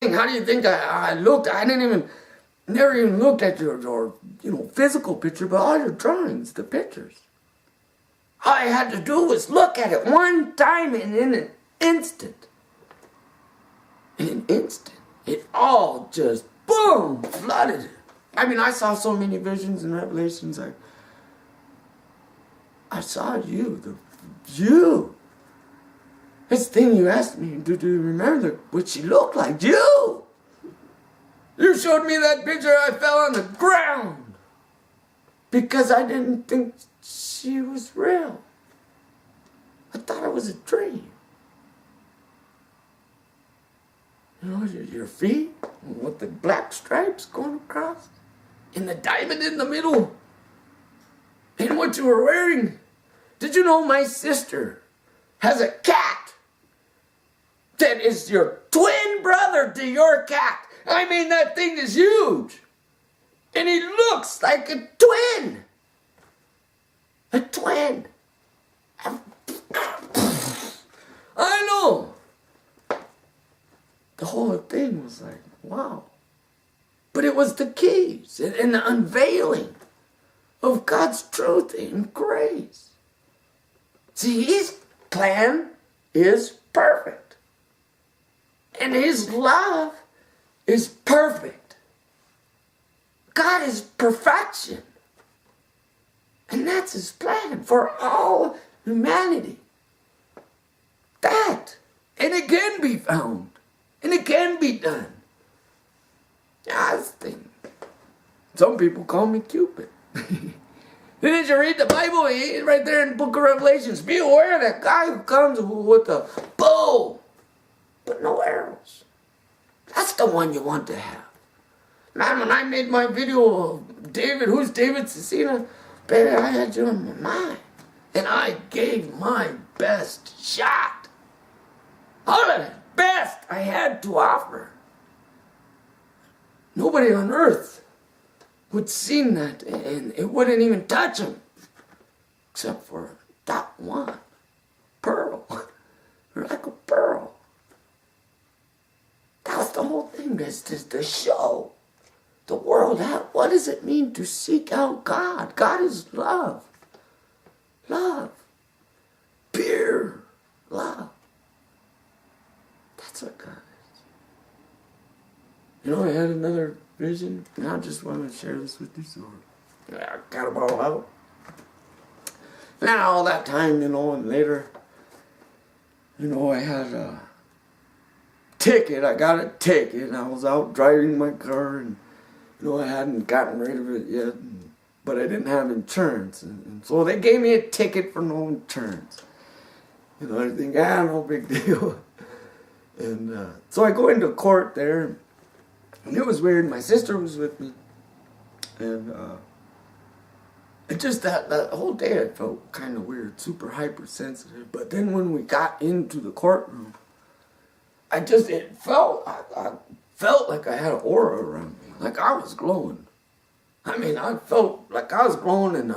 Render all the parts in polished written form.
How do you think I looked? I never even looked at your physical picture, but all your drawings, the pictures. All I had to do was look at it one time, and in an instant, it all just, boom, flooded it. I mean, I saw so many visions and revelations. I saw you. This thing you asked me, do you remember what she looked like? You! You showed me that picture, I fell on the ground. Because I didn't think she was real. I thought it was a dream. You know, your feet with the black stripes going across, and the diamond in the middle, and what you were wearing. Did you know my sister has a cat that is your twin brother to your cat? I mean, that thing is huge. And he looks like a twin. A twin. I know. The whole thing was like, wow. But it was the keys and the unveiling of God's truth and grace. See, his plan is perfect. And his love is perfect. God is perfection. And that's his plan for all humanity. That. And it can be found. And it can be done. Yeah, this thing. Some people call me Cupid. Did you read the Bible? Right there in the book of Revelations. Be aware of that guy who comes with a bow, but no arrows. That's the one you want to have. Man, when I made my video of David, who's David Cecina, baby, I had you in my mind. And I gave my best shot. All of the best I had to offer. Nobody on earth would see that, and it wouldn't even touch him. Except for that one pearl. Like a pearl. That was the whole thing, guys, to show the world what does it mean to seek out God. God is love. Love. Pure love. That's what God is. You know, I had another vision, and I just want to share this with you, so I got them all out. Now, all that time, and later, I had a ticket. I got a ticket, and I was out driving my car, and, I hadn't gotten rid of it yet, but I didn't have insurance, and so they gave me a ticket for no insurance. I think, no big deal. And so I go into court there, and it was weird. My sister was with me, and it just that whole day I felt kind of weird, super hypersensitive. But then when we got into the courtroom, I felt like I had an aura around me, like I was glowing. I mean, I felt like I was glowing, and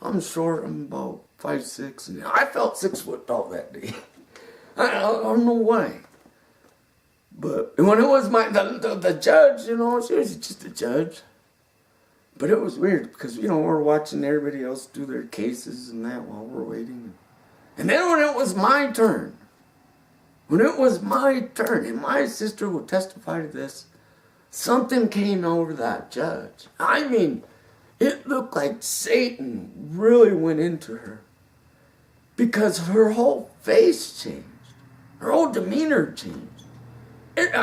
I'm short. I'm about 5'6", and I felt 6 foot tall that day. I don't know why. But when it was the judge, she was just a judge. But it was weird because, we're watching everybody else do their cases and that while we're waiting. And then when it was my turn, and my sister will testify to this, something came over that judge. I mean, it looked like Satan really went into her. Because her whole face changed. Her whole demeanor changed. It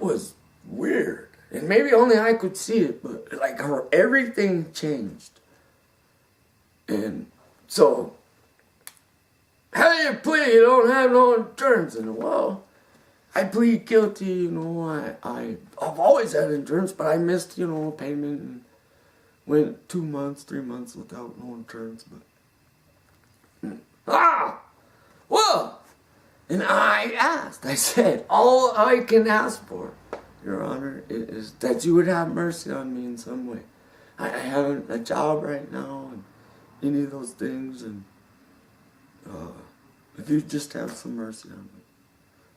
was weird. And maybe only I could see it, but everything changed. And so, how do you plead? You don't have no insurance. And well, I plead guilty, I've always had insurance, but I missed, a payment and went 2 months, 3 months without no insurance, but well, and I said, all I can ask for, Your Honor, is that you would have mercy on me in some way. I haven't a job right now, and any of those things, and if you just have some mercy on me.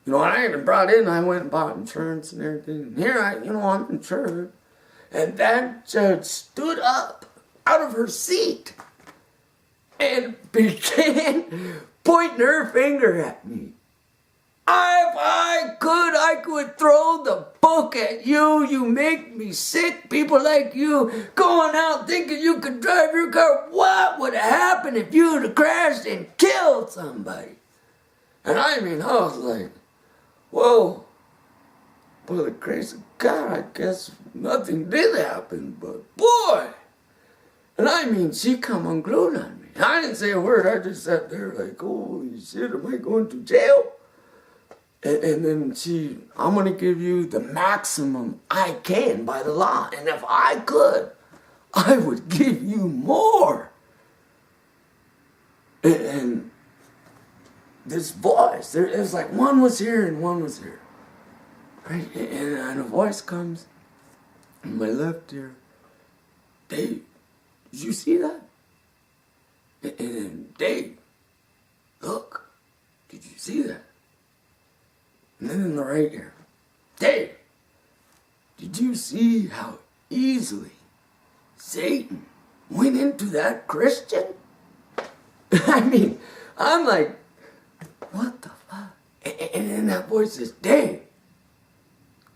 You know, and I even brought in, I went and bought insurance and everything. And here I'm insured. And that judge stood up out of her seat and began pointing her finger at me. If I could throw the book at you. You make me sick. People like you going out thinking you could drive your car. What would have happened if you would have crashed and killed somebody? And I was like, whoa. By the grace of God, I guess nothing did happen, but boy. And she come unglued on me. I didn't say a word. I just sat there like, holy shit, am I going to jail? And then I'm going to give you the maximum I can by the law. And if I could, I would give you more. And this voice, it was like one was here and one was here. Right? And a voice comes in my left ear. Dave, did you see that? And then, Dave, look, did you see that? And then in the right ear, Dave, did you see how easily Satan went into that Christian? I'm like, what the fuck? And then that voice says, Dave,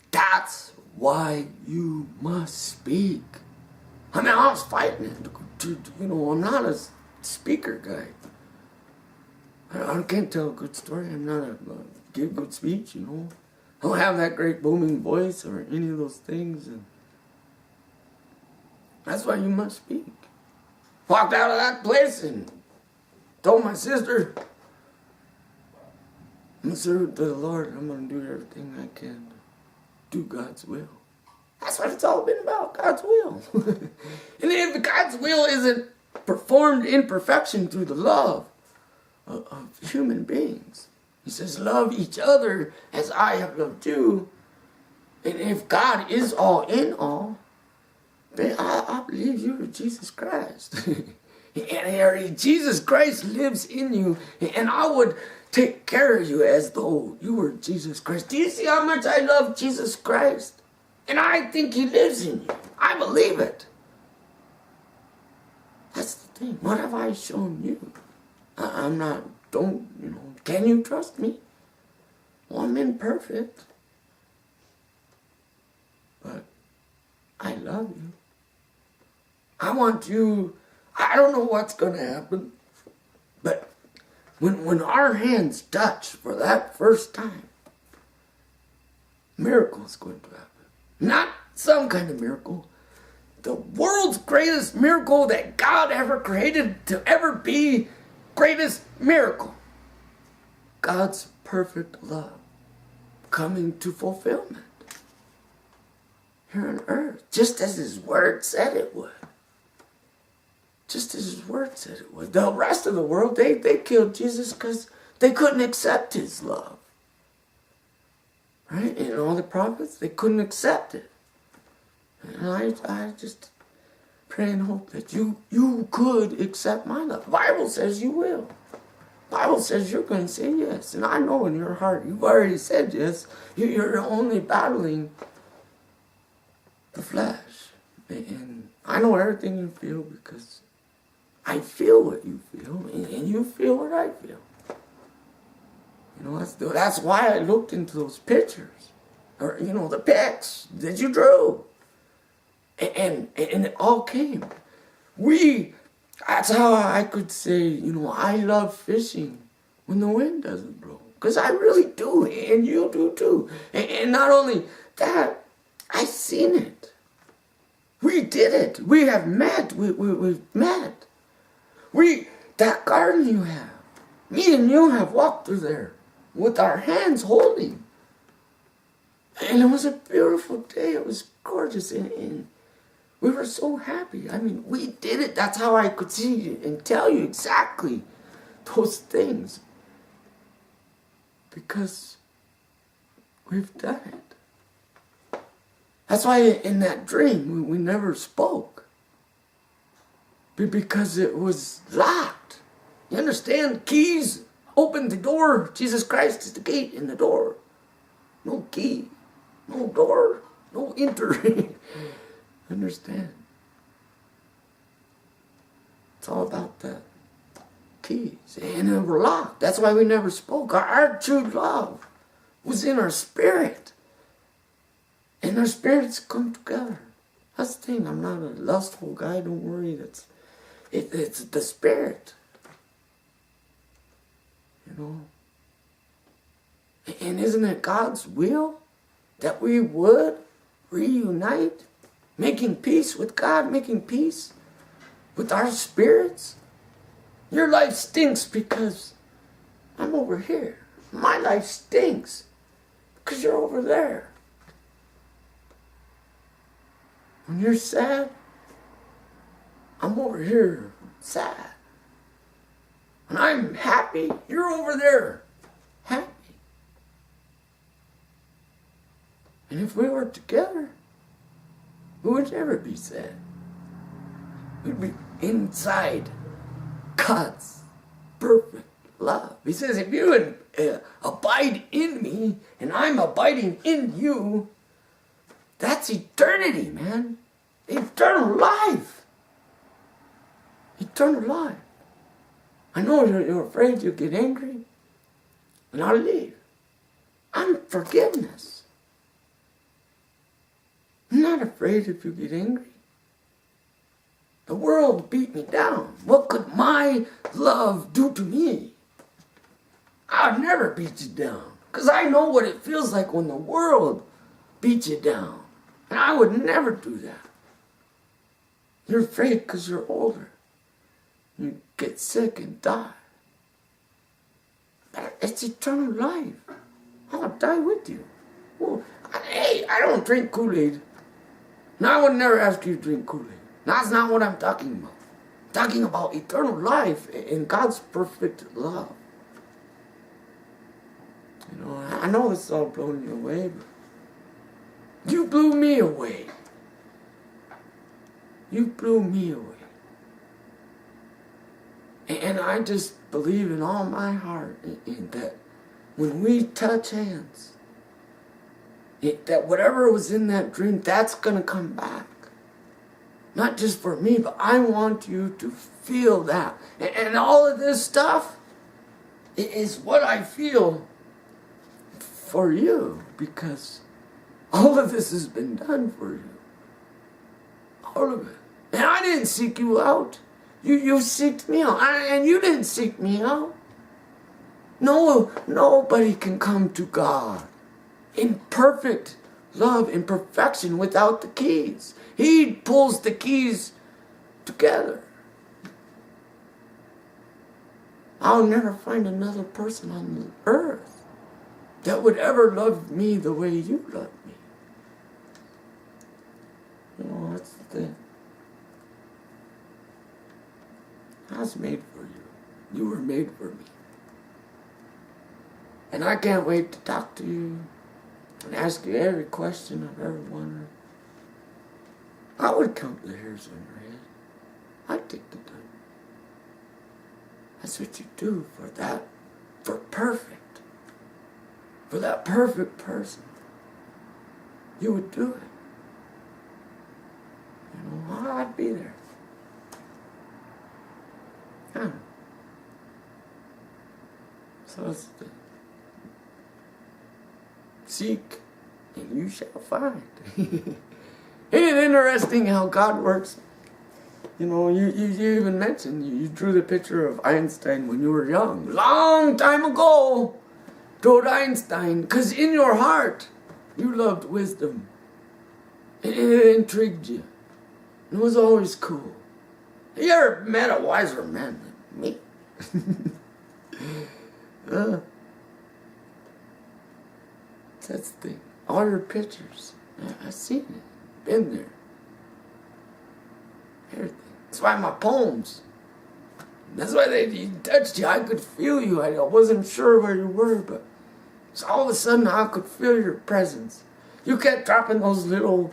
that's why you must speak. I was fighting it. I'm not a speaker guy. I can't tell a good story. I'm not a give good speech, I don't have that great booming voice or any of those things. And that's why you must speak. Walked out of that place and told my sister, I'm a servant to the Lord. I'm going to do everything I can to do God's will. That's what it's all been about, God's will. And if God's will isn't performed in perfection through the love of human beings, He says, love each other as I have loved you. And if God is all in all, then I believe you're Jesus Christ. And Jesus Christ lives in you. And I would take care of you as though you were Jesus Christ. Do you see how much I love Jesus Christ? And I think He lives in you. I believe it. That's the thing. What have I shown you? Can you trust me? Well, I'm imperfect. But I love you. I want you. I don't know what's going to happen. But when our hands touch for that first time, miracle's going to happen. Not some kind of miracle. The world's greatest miracle that God ever created to ever be greatest miracle. God's perfect love coming to fulfillment here on earth, just as His word said it would. Just as His word said it would. The rest of the world, they killed Jesus because they couldn't accept His love. Right? And all the prophets, they couldn't accept it. And I just pray and hope that you could accept my love. The Bible says you will. The Bible says you're going to say yes. And I know in your heart you've already said yes. You're only battling the flesh. And I know everything you feel because I feel what you feel. And you feel what I feel. That's why I looked into those pictures. Or, the pics that you drew. And it all came. That's how I could say, I love fishing when the wind doesn't blow. Because I really do, and you do too. And not only that, I've seen it. We did it. We have met. We've met. That garden you have, me and you have walked through there with our hands holding. And it was a beautiful day. It was gorgeous. And we were so happy. We did it. That's how I could see you and tell you exactly those things. Because we've done it. That's why in that dream we never spoke. Because it was locked. You understand? Keys open the door. Jesus Christ is the gate and the door. No key, no door, no entering. Understand? It's all about the keys. And we're locked. That's why we never spoke. Our true love was in our spirit. And our spirits come together. That's the thing. I'm not a lustful guy. Don't worry. It's the spirit. You know. And isn't it God's will that we would reunite, making peace with God, making peace with our spirits? Your life stinks because I'm over here. My life stinks because you're over there. When you're sad, I'm over here sad. When I'm happy, you're over there happy. And if we were together, we would never be sad. We'd be inside God's perfect love. He says, if you abide in me and I'm abiding in you, that's eternity, man. Eternal life. Eternal life. I know you're afraid you'll get angry and I'll leave. I'm forgiveness. I'm not afraid if you get angry. The world beat me down. What could my love do to me? I'll never beat you down. Because I know what it feels like when the world beats you down. And I would never do that. You're afraid because you're older. You get sick and die. But it's eternal life. I'll die with you. Well, hey, I don't drink Kool-Aid. And I would never ask you to drink Kool-Aid. That's not what I'm talking about. I'm talking about eternal life in God's perfect love. You know, I know this is all blowing you away, but you blew me away. You blew me away. And I just believe in all my heart in that when we touch hands, that whatever was in that dream, that's going to come back. Not just for me, but I want you to feel that. And all of this stuff is what I feel for you, because all of this has been done for you. All of it. And I didn't seek you out. You seeked me out. And you didn't seek me out. No, nobody can come to God in perfect love, in perfection, without the keys. He pulls the keys together. I'll never find another person on the earth that would ever love me the way you love me. You know, that's the thing. I was made for you. You were made for me. And I can't wait to talk to you and ask you every question I've ever wondered. I would count the hairs on your head. I'd take the time. That's what you do for that, for that perfect person. You would do it. You know, I'd be there. Yeah. So that's the thing. Seek, and you shall find. Isn't it interesting how God works? You know, you even mentioned, you drew the picture of Einstein when you were young. Long time ago, told Einstein, because in your heart, you loved wisdom. It intrigued you. It was always cool. You ever met a wiser man than me? That's the thing. All your pictures. I've seen it. Been there. Everything. That's why my poems. That's why they touched you. I could feel you. I wasn't sure where you were, but so all of a sudden I could feel your presence. You kept dropping those little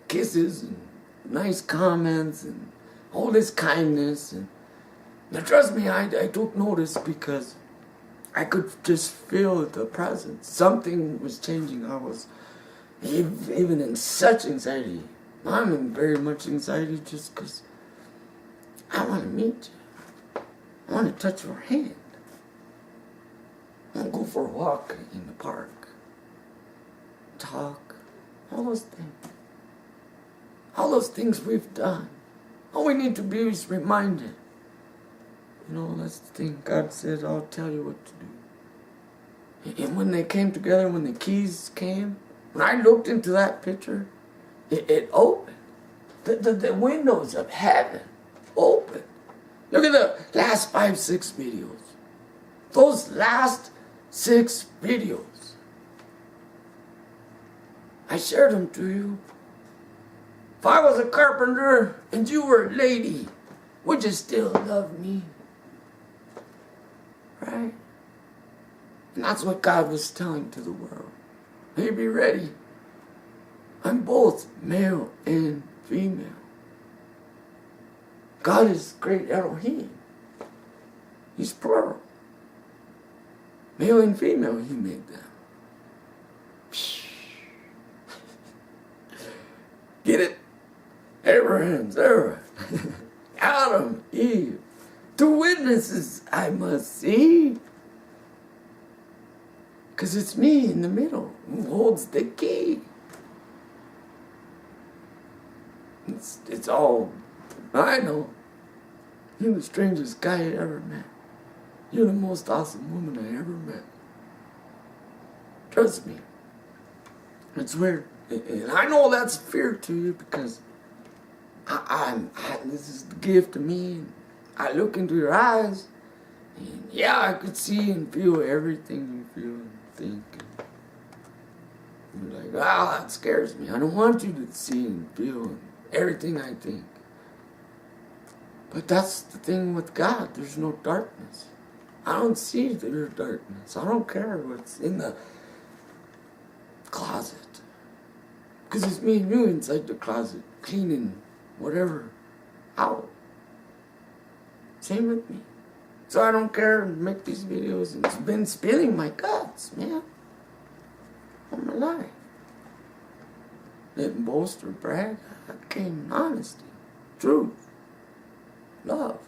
kisses and nice comments and all this kindness. And now trust me, I took notice because I could just feel the presence. Something was changing. I was even in such anxiety. I'm in very much anxiety just because I want to meet you. I want to touch your hand. I want to go for a walk in the park. Talk. All those things. All those things we've done. All we need to be is reminded. You know, that's the thing. God said, I'll tell you what to do. And when they came together, when the keys came, when I looked into that picture, it opened. The windows of heaven opened. Look at the last 5, 6 videos. Those last 6 videos. I shared them to you. If I was a carpenter and you were a lady, would you still love me? Right? And that's what God was telling to the world. Hey, be ready. I'm both male and female. God is great Elohim. He's plural. Male and female, he made them. Get it? Abraham, Sarah, Adam, Eve. 2 witnesses I must see. Because it's me in the middle who holds the key. It's all, I know. You're the strangest guy I ever met. You're the most awesome woman I ever met. Trust me. It's weird. And I know that's fear to you because this is the gift to me. And I look into your eyes. And yeah, I could see and feel everything you feel and think. And you're like, wow, that scares me. I don't want you to see and feel everything I think. But that's the thing with God. There's no darkness. I don't see there's darkness. I don't care what's in the closet. Because it's me and you inside the closet, cleaning whatever out. Same with me. So I don't care and make these videos. And it's been spilling my guts, man. All my life. Didn't boast or brag. I came in honesty, truth, love.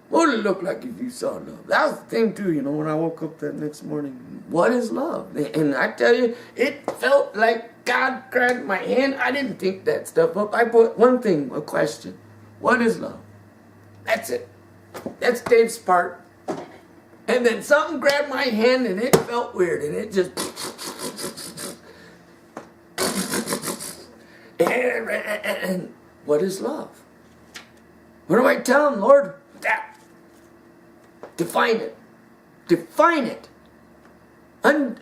What would it look like if you saw love? That was the thing too, you know, when I woke up that next morning. What is love? And I tell you, it felt like God grabbed my hand. I didn't think that stuff up. I put one thing, a question. What is love? That's it. That's Dave's part. And then something grabbed my hand and it felt weird. And it just... And what is love? What do I tell him, Lord? That. Define it. Define it. And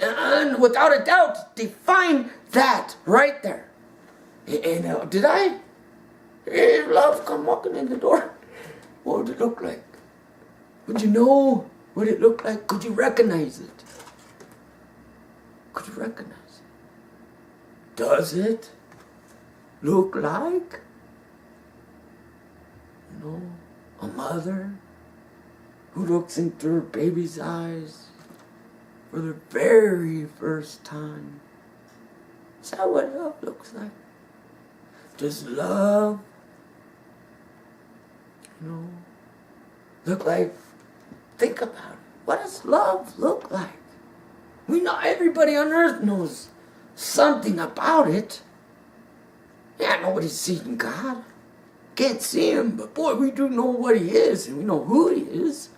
without a doubt, define that right there. And did I? If love come walking in the door, what would it look like? Would you know what it looked like? Could you recognize it? Could you recognize it? Does it look like, you know, a mother who looks into her baby's eyes for the very first time? Is that what love looks like? Does love, you know, look like, think about it. What does love look like? We know everybody on earth knows something about it. Yeah, nobody's seen God. Can't see him, but boy, we do know what he is, and we know who he is.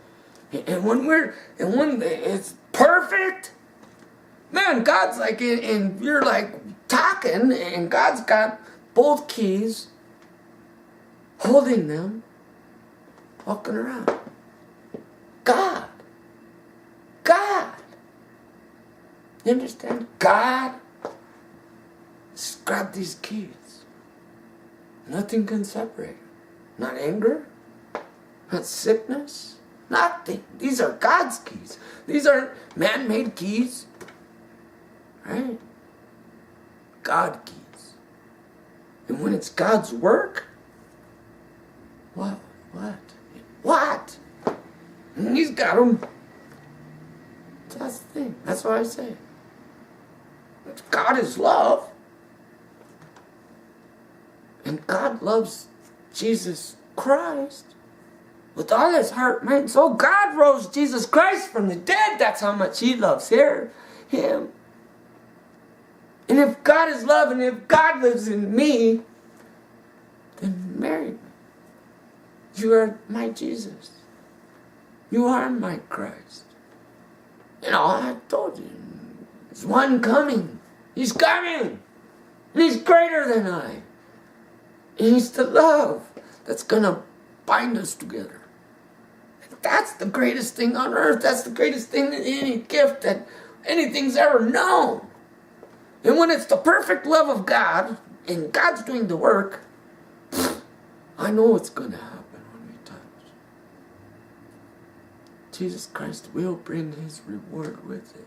And when it's perfect, man, God's like, and you're like talking, and God's got both keys, holding them, walking around. God. You understand? God just grabbed these keys. Nothing can separate. Not anger, not sickness, nothing. These are God's keys. These aren't man-made keys. Right? God keys. And when it's God's work, what? And he's got them That's what I say. God is love. And God loves Jesus Christ with all his heart, mind, and soul. God rose Jesus Christ from the dead. That's how much he loves him. And if God is love, and if God lives in me, then marry me. You are my Jesus. You are my Christ. You know, I told you, there's one coming. He's coming. And he's greater than I. And he's the love that's going to bind us together. That's the greatest thing on earth. That's the greatest thing, any gift that anything's ever known. And when it's the perfect love of God, and God's doing the work, I know it's going to happen when we touch. Jesus Christ will bring his reward with it.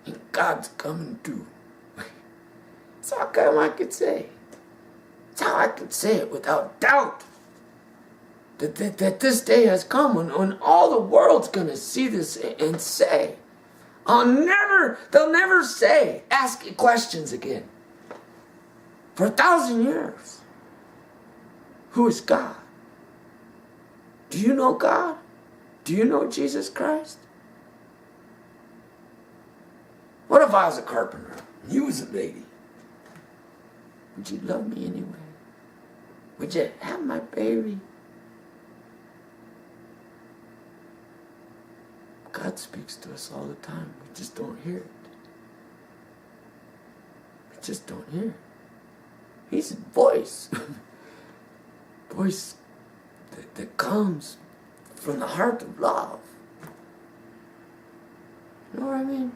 And God's coming too. That's how come I could say. That's how I can say it without doubt. That this day has come when all the world's going to see this and say, they'll never say, ask questions again. For 1,000 years. Who is God? Do you know God? Do you know Jesus Christ? What if I was a carpenter and you was a lady? Would you love me anyway? Would you have my baby? God speaks to us all the time. We just don't hear it. We just don't hear it. He's a voice. Voice that comes from the heart of love. You know what I mean?